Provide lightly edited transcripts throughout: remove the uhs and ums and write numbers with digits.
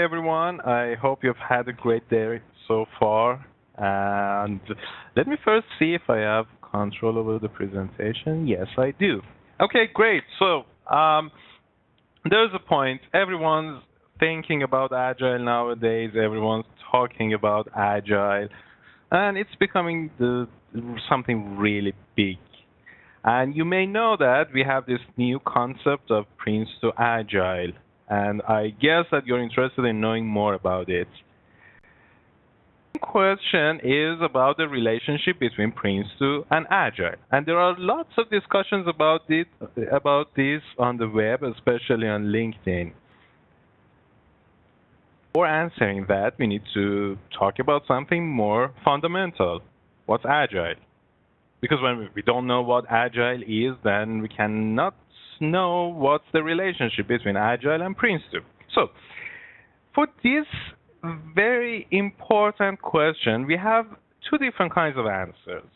Hi, everyone. I hope you've had a great day so far. And let me first see if I have control over the presentation. Yes, I do. Okay, great. So there's a point. Everyone's thinking about Agile nowadays. Everyone's talking about Agile. And it's becoming something really big. And you may know that we have this new concept of PRINCE2 Agile. And I guess that you're interested in knowing more about it. The question is about the relationship between PRINCE2 and Agile. And there are lots of discussions about this on the web, especially on LinkedIn. For answering that, we need to talk about something more fundamental. What's Agile? Because when we don't know what Agile is, then we cannot know what's the relationship between Agile and PRINCE2. So, for this very important question, we have two different kinds of answers.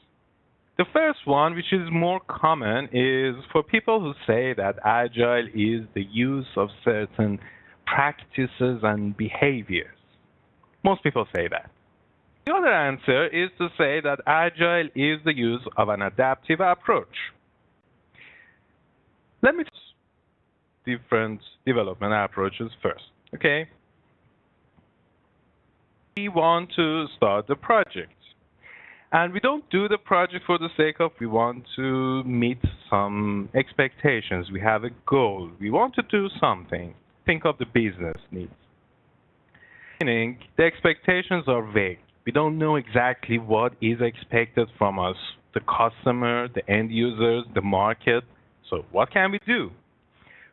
The first one, which is more common, is for people who say that Agile is the use of certain practices and behaviors. Most people say that. The other answer is to say that Agile is the use of an adaptive approach. Let me discuss different development approaches first, okay? We want to start the project. And we don't do the project for the sake of we want to meet some expectations. We have a goal. We want to do something. Think of the business needs. Meaning, the expectations are vague. We don't know exactly what is expected from us, the customer, the end users, the market. So what can we do?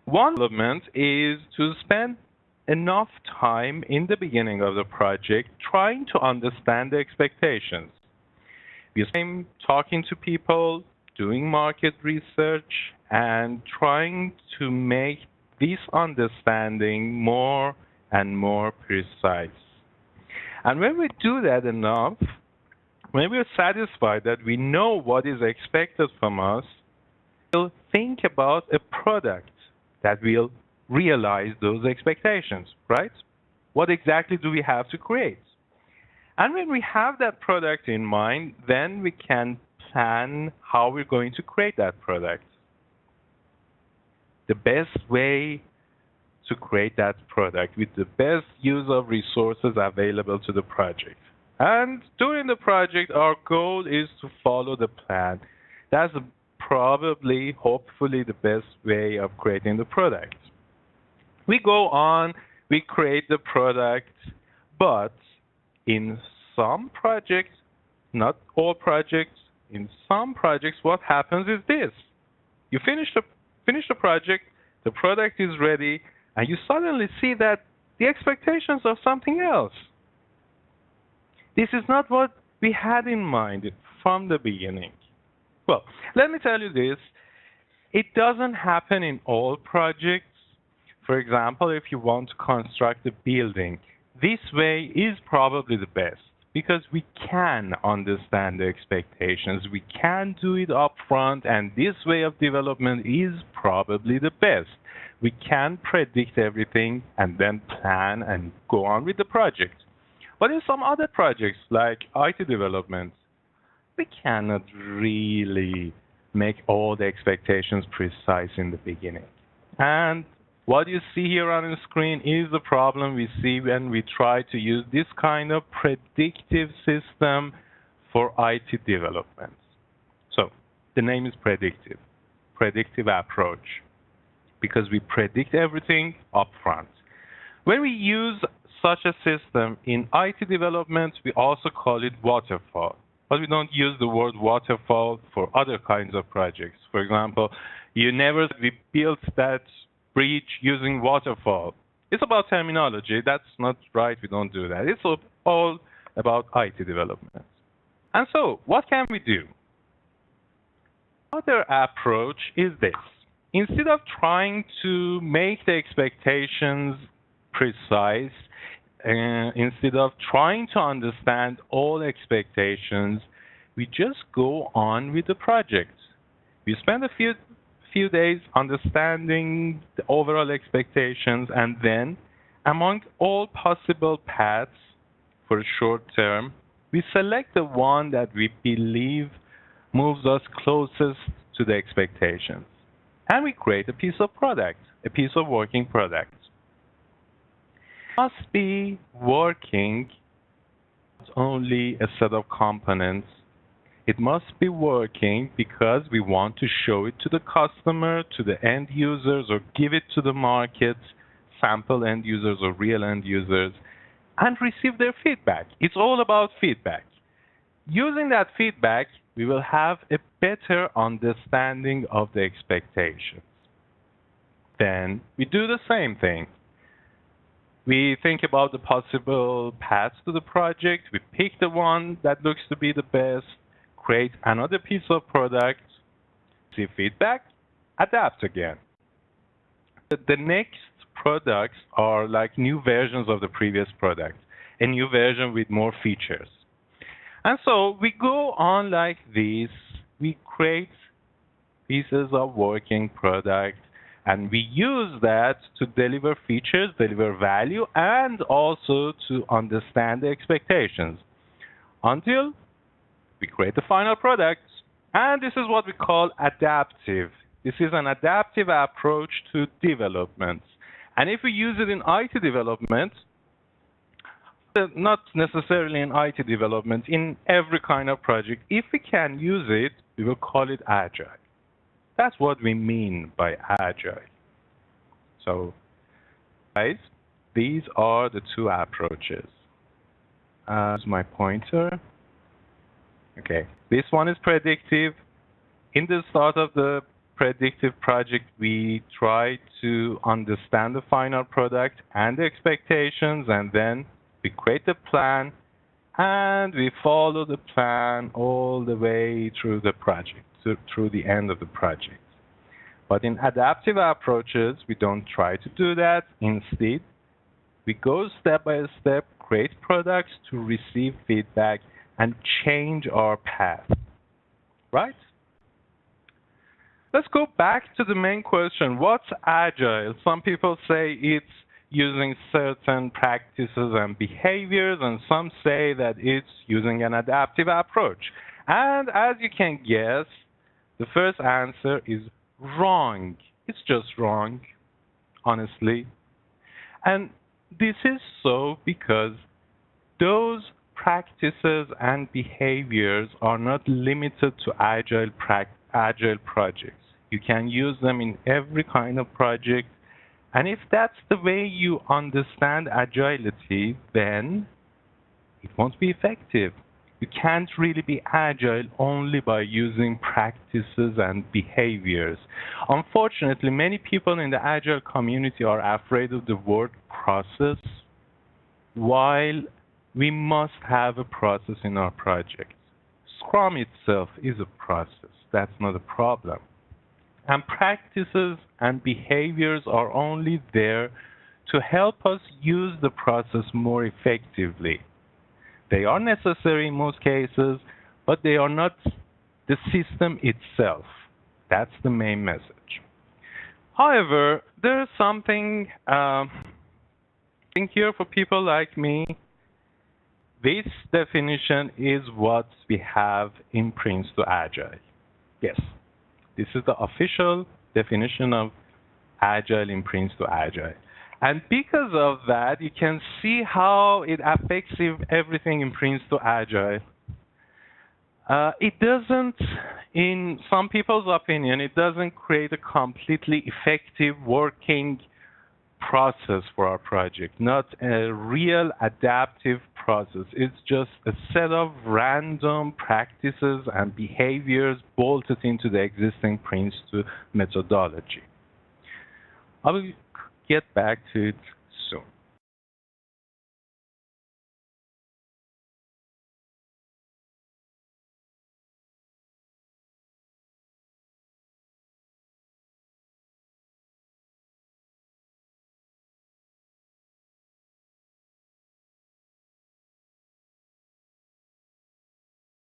One element is to spend enough time in the beginning of the project trying to understand the expectations. We spend talking to people, doing market research, and trying to make this understanding more and more precise. And when we do that enough, when we're satisfied that we know what is expected from us, we'll think about a product that will realize those expectations, right? What exactly do we have to create? And when we have that product in mind, then we can plan how we're going to create that product. The best way to create that product with the best use of resources available to the project. And during the project, our goal is to follow the plan. That's probably, hopefully, the best way of creating the product. We go on, we create the product, but in some projects, not all projects, in some projects, what happens is this. You finish the project, the product is ready, and you suddenly see that the expectations are something else. This is not what we had in mind from the beginning. Well, let me tell you this. It doesn't happen in all projects. For example, if you want to construct a building, this way is probably the best because we can understand the expectations. We can do it up front, and this way of development is probably the best. We can predict everything and then plan and go on with the project. But in some other projects, like IT development, we cannot really make all the expectations precise in the beginning. And what you see here on the screen is the problem we see when we try to use this kind of predictive system for IT development. So the name is predictive approach, because we predict everything up front. When we use such a system in IT development, we also call it waterfall. But we don't use the word waterfall for other kinds of projects. For example, we built that bridge using waterfall. It's about terminology. That's not right. We don't do that. It's all about IT development. And so, what can we do? Another approach is this. Instead of trying to make the expectations precise, instead of trying to understand all expectations, we just go on with the project. We spend a few days understanding the overall expectations, and then Among all possible paths for a short term, we select the one that we believe moves us closest to the expectations. And we create a piece of product, a piece of working product. It must be working not only a set of components. It must be working because we want to show it to the customer, to the end users, or give it to the market, sample end users or real end users, and receive their feedback. It's all about feedback. Using that feedback, we will have a better understanding of the expectations. Then we do the same thing. We think about the possible paths to the project. We pick the one that looks to be the best, create another piece of product, see feedback, adapt again. The next products are like new versions of the previous product, a new version with more features. And so we go on like this. We create pieces of working product, and we use that to deliver features, deliver value, and also to understand the expectations until we create the final product. And this is what we call adaptive. This is an adaptive approach to development. And if we use it in IT development, not necessarily in IT development, in every kind of project, if we can use it, we will call it Agile. That's what we mean by Agile. So, guys, these are the two approaches. Here's my pointer. Okay, this one is predictive. In the start of the predictive project, we try to understand the final product and the expectations, and then we create the plan, and we follow the plan all the way through the project, through the end of the project. But in adaptive approaches, we don't try to do that. Instead, we go step by step, create products to receive feedback and change our path. Right? Let's go back to the main question. What's Agile? Some people say it's using certain practices and behaviors, and some say that it's using an adaptive approach. And as you can guess, the first answer is wrong. It's just wrong, honestly. And this is so because those practices and behaviors are not limited to agile projects. You can use them in every kind of project. And if that's the way you understand agility, then it won't be effective. You can't really be agile only by using practices and behaviors. Unfortunately, many people in the agile community are afraid of the word process, while we must have a process in our project. Scrum itself is a process. That's not a problem. And practices and behaviors are only there to help us use the process more effectively. They are necessary in most cases, but they are not the system itself. That's the main message. However, there is something here for people like me. This definition is what we have in PRINCE2 Agile. Yes, this is the official definition of Agile in PRINCE2 Agile. And because of that, you can see how it affects everything in PRINCE2 Agile. It doesn't, in some people's opinion, it doesn't create a completely effective working process for our project, not a real adaptive process. It's just a set of random practices and behaviors bolted into the existing PRINCE2 methodology. I will get back to it